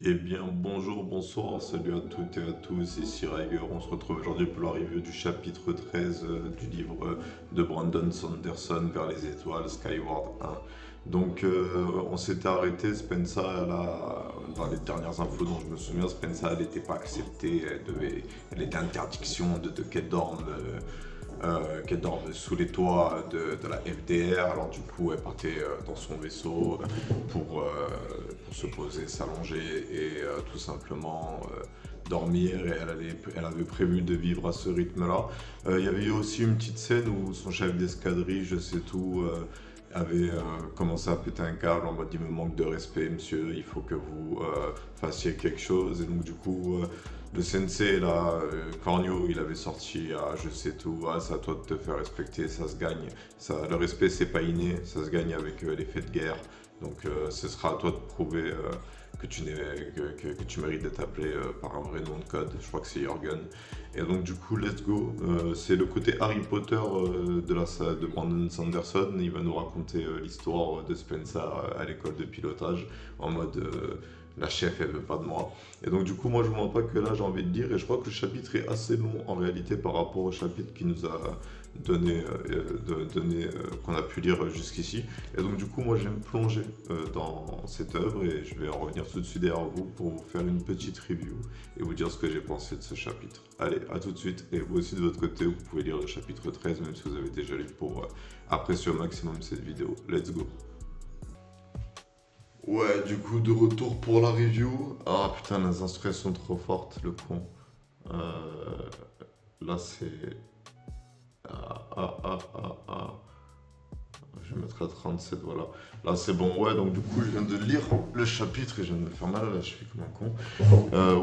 Eh bien, bonjour, bonsoir, salut à toutes et à tous, ici Ryger. On se retrouve aujourd'hui pour la review du chapitre 13 du livre de Brandon Sanderson, Vers les étoiles, Skyward 1. On s'était arrêté, Spencer, dans les dernières infos dont je me souviens, Spencer, elle n'était pas acceptée, elle était interdiction qu'elle dorme sous les toits de la FDR. Alors du coup, elle partait dans son vaisseau pour se poser, s'allonger et tout simplement dormir. Et elle avait prévu de vivre à ce rythme-là. Il y avait eu aussi une petite scène où son chef d'escadrille, je sais tout, avait commencé à péter un câble en mode il me manque de respect monsieur, il faut que vous fassiez quelque chose. Et donc du coup, le sensei là, Cornio, il avait sorti ah je sais tout, ah c'est à toi de te faire respecter, ça se gagne. Ça, le respect c'est pas inné, ça se gagne avec les faits de guerre. Ce sera à toi de prouver que que tu mérites d'être appelé par un vrai nom de code. Je crois que c'est Jorgen. Et donc du coup, let's go. C'est le côté Harry Potter de Brandon Sanderson. Il va nous raconter l'histoire de Spencer à l'école de pilotage en mode la chef elle veut pas de moi. Et donc du coup, moi je ne vois pas que là j'ai envie de dire, et je crois que le chapitre est assez long en réalité par rapport au chapitre qui nous a qu'on a pu lire jusqu'ici. Et donc du coup, moi je vais me plonger dans cette œuvre et je vais en revenir tout de suite derrière vous pour vous faire une petite review et vous dire ce que j'ai pensé de ce chapitre. Allez, à tout de suite. Et vous aussi de votre côté, vous pouvez lire le chapitre 13 même si vous avez déjà lu pour apprécier au maximum cette vidéo. Let's go. Ouais, du coup, de retour pour la review. Ah putain, les instructions sont trop fortes, le con. Euh, Là, c'est. Ah. Je vais mettre à 37, voilà. Là, c'est bon, ouais, donc du coup, je viens de lire le chapitre et je viens de me faire mal à la cheville comme un con.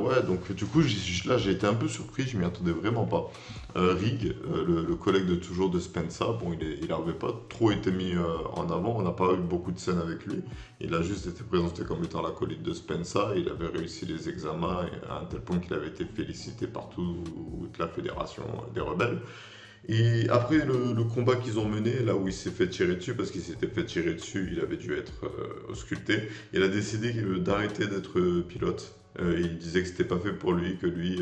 Ouais, donc du coup, là, j'ai été un peu surpris, je m'y attendais vraiment pas. Rig, le collègue de toujours de Spencer, bon, il avait pas trop été mis en avant, on n'a pas eu beaucoup de scènes avec lui. Il a juste été présenté comme étant l'acolyte de Spencer, il avait réussi les examens à un tel point qu'il avait été félicité par toute la fédération des rebelles. Et après le combat qu'ils ont mené, là où il s'est fait tirer dessus, parce qu'il s'était fait tirer dessus, il avait dû être ausculté, il a décidé d'arrêter d'être pilote. Il disait que c'était pas fait pour lui, que lui,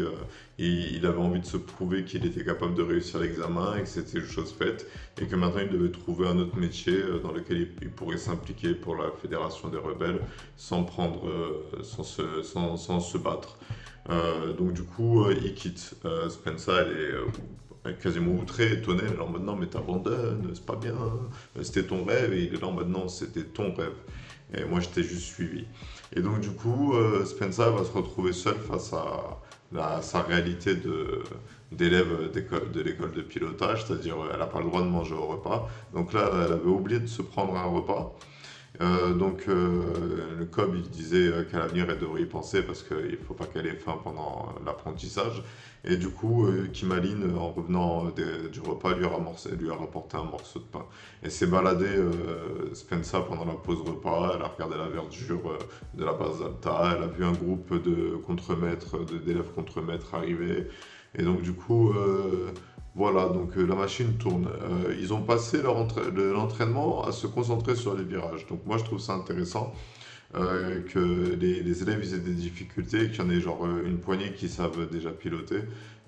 il avait envie de se prouver qu'il était capable de réussir l'examen et que c'était une chose faite, et que maintenant il devait trouver un autre métier dans lequel il pourrait s'impliquer pour la Fédération des Rebelles sans prendre, sans se battre. Donc du coup, il quitte. Spencer, elle est quasiment outrée, étonnée, elle est en mode non mais t'abandonnes, c'est pas bien, c'était ton rêve, et il est là en mode non c'était ton rêve. Et moi je t'ai juste suivi. Et donc du coup, Spencer va se retrouver seul face à sa réalité d'élève de l'école de pilotage, c'est-à-dire elle n'a pas le droit de manger au repas. Donc là, elle avait oublié de se prendre un repas. Le COB il disait qu'à l'avenir elle devrait y penser parce qu'il ne faut pas qu'elle ait faim pendant l'apprentissage. Et du coup, Kimaline, en revenant du repas, lui a rapporté un morceau de pain. Elle s'est baladée, Spencer, pendant la pause repas, elle a regardé la verdure de la base d'Alta, elle a vu un groupe d'élèves contremaîtres arriver. Et donc du coup, voilà, la machine tourne. Ils ont passé l'entraînement à se concentrer sur les virages. Donc moi je trouve ça intéressant que les élèves ils aient des difficultés et qu'il y en ait genre une poignée qui savent déjà piloter.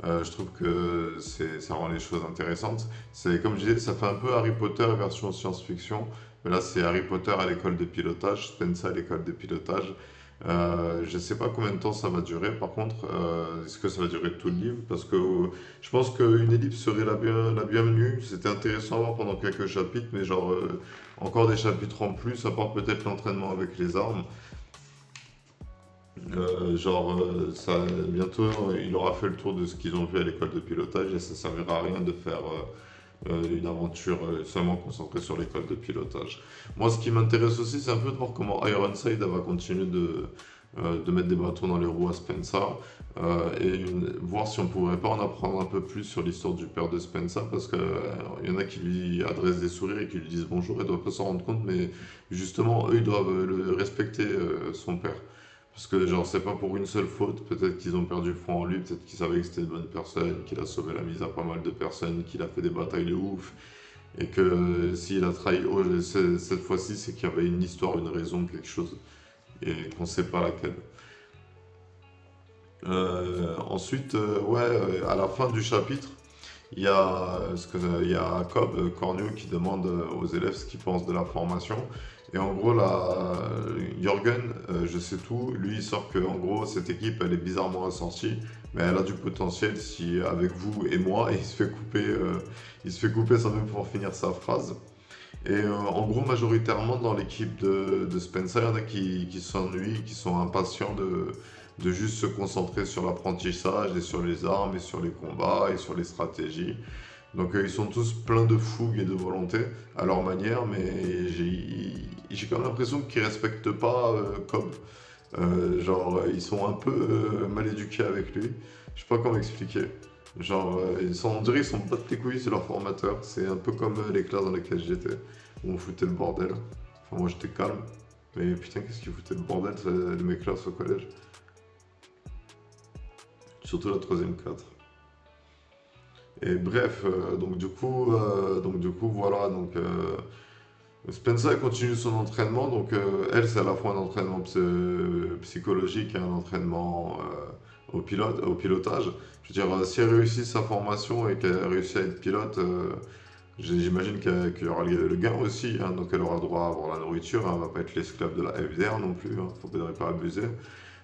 Je trouve que ça rend les choses intéressantes. C'est comme je disais, ça fait un peu Harry Potter version science-fiction. Mais là c'est Harry Potter à l'école de pilotage, Spencer à l'école de pilotage. Je ne sais pas combien de temps ça va durer, par contre, est-ce que ça va durer tout le livre? Parce que je pense qu'une ellipse serait la bienvenue. C'était intéressant à voir pendant quelques chapitres, mais genre encore des chapitres en plus, à part peut-être l'entraînement avec les armes. Bientôt, il aura fait le tour de ce qu'ils ont vu à l'école de pilotage et ça servira à rien de faire une aventure seulement concentrée sur l'école de pilotage. Moi, ce qui m'intéresse aussi, c'est un peu de voir comment Ironside va continuer de mettre des bâtons dans les roues à Spencer voir si on pourrait pas en apprendre un peu plus sur l'histoire du père de Spencer parce qu'il y en a qui lui adressent des sourires et qui lui disent bonjour et ne doivent pas s'en rendre compte, mais justement, eux, ils doivent respecter son père. Parce que genre c'est pas pour une seule faute, peut-être qu'ils ont perdu foi en lui, peut-être qu'ils savaient que c'était une bonne personne, qu'il a sauvé la mise à pas mal de personnes, qu'il a fait des batailles de ouf, et que s'il a trahi cette fois-ci, c'est qu'il y avait une histoire, une raison, quelque chose, et qu'on sait pas laquelle. Ensuite, ouais, à la fin du chapitre, il y a Cobb, Cornio, qui demande aux élèves ce qu'ils pensent de la formation. Et en gros, là, Jürgen, je sais tout, lui, il sort que, en gros, cette équipe, elle est bizarrement assortie, mais elle a du potentiel si, avec vous et moi, et il se fait couper sans même pouvoir finir sa phrase. Et en gros, majoritairement, dans l'équipe de Spencer, il y en a qui s'ennuient, qui sont impatients de juste se concentrer sur l'apprentissage et sur les armes et sur les combats et sur les stratégies. Donc ils sont tous pleins de fougue et de volonté à leur manière, mais j'ai quand même l'impression qu'ils respectent pas Cobb. Genre, ils sont un peu mal éduqués avec lui. Je sais pas comment expliquer. Genre, on dirait qu'ils sont pas de tes couilles, c'est leur formateur. C'est un peu comme les classes dans lesquelles j'étais, où on foutait le bordel. Enfin, moi j'étais calme. Mais putain, qu'est-ce qu'ils foutaient le bordel, mes classes au collège. Surtout la troisième 4. Et bref, donc du coup, voilà. Donc, Spencer continue son entraînement. Donc, elle, c'est à la fois un entraînement psychologique et un entraînement au pilotage. Je veux dire, si elle réussit sa formation et qu'elle réussit à être pilote, j'imagine qu'il y aura le gain aussi. Hein, donc, elle aura le droit à avoir la nourriture. Hein, elle ne va pas être l'esclave de la FDR non plus. Hein, faudrait pas abuser.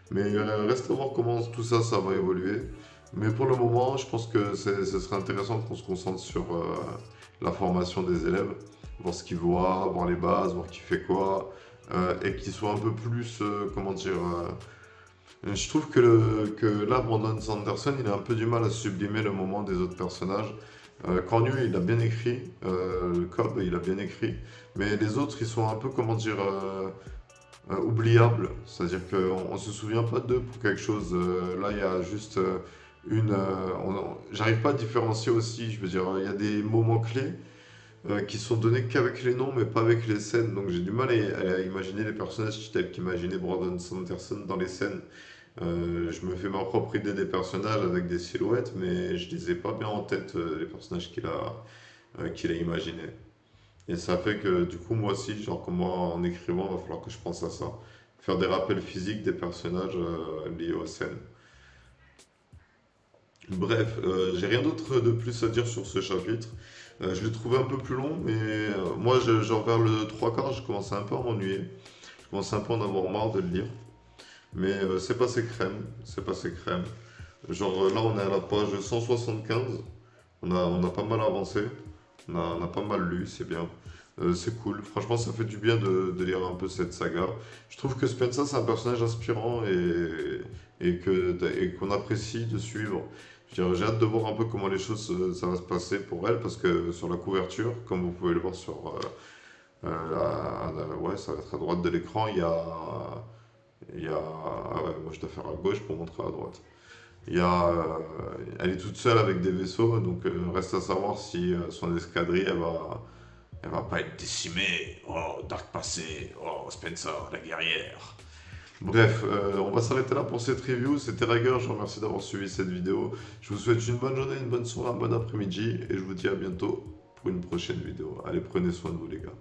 Mais reste à voir comment tout ça, ça va évoluer. Mais pour le moment, je pense que ce serait intéressant qu'on se concentre sur la formation des élèves, voir ce qu'ils voient, voir les bases, voir qui fait quoi, et qu'ils soient un peu plus, comment dire, je trouve que là, Brandon Sanderson, il a un peu du mal à sublimer le moment des autres personnages. Cornu, il a bien écrit, Cobb, il a bien écrit, mais les autres, ils sont un peu, comment dire, oubliables. C'est-à-dire qu'on ne se souvient pas d'eux pour quelque chose. Là, il y a juste j'arrive pas à différencier aussi, je veux dire, il y a des moments clés qui sont donnés qu'avec les noms, mais pas avec les scènes. Donc j'ai du mal à imaginer les personnages tels qu'imaginait Brandon Sanderson dans les scènes. Je me fais ma propre idée des personnages avec des silhouettes, mais je les ai pas bien en tête, les personnages qu'il a imaginés. Et ça fait que du coup, moi aussi, genre comme moi en écrivant, il va falloir que je pense à ça. Faire des rappels physiques des personnages liés aux scènes. Bref, j'ai rien d'autre de plus à dire sur ce chapitre. Je l'ai trouvé un peu plus long, mais moi, genre vers le trois quarts, je commençais un peu à m'ennuyer. Je commençais un peu à en avoir marre de le lire. Mais c'est passé crème, c'est passé crème. Genre là, on est à la page 175. On a pas mal avancé. On a pas mal lu, c'est bien. C'est cool. Franchement, ça fait du bien de lire un peu cette saga. Je trouve que Spencer, c'est un personnage inspirant et qu'on apprécie de suivre. Je veux dire, j'ai hâte de voir un peu comment les choses, ça va se passer pour elle, parce que sur la couverture, comme vous pouvez le voir sur ouais, ça va être à droite de l'écran, ah ouais, moi je dois faire à gauche pour montrer à droite. Elle est toute seule avec des vaisseaux, donc reste à savoir si son escadrille, elle va pas être décimée. Oh, Dark Passé, oh, Spencer, la guerrière. Bref, on va s'arrêter là pour cette review. C'était Rager, je vous remercie d'avoir suivi cette vidéo. Je vous souhaite une bonne journée, une bonne soirée, un bon après-midi, et je vous dis à bientôt pour une prochaine vidéo. Allez, prenez soin de vous les gars.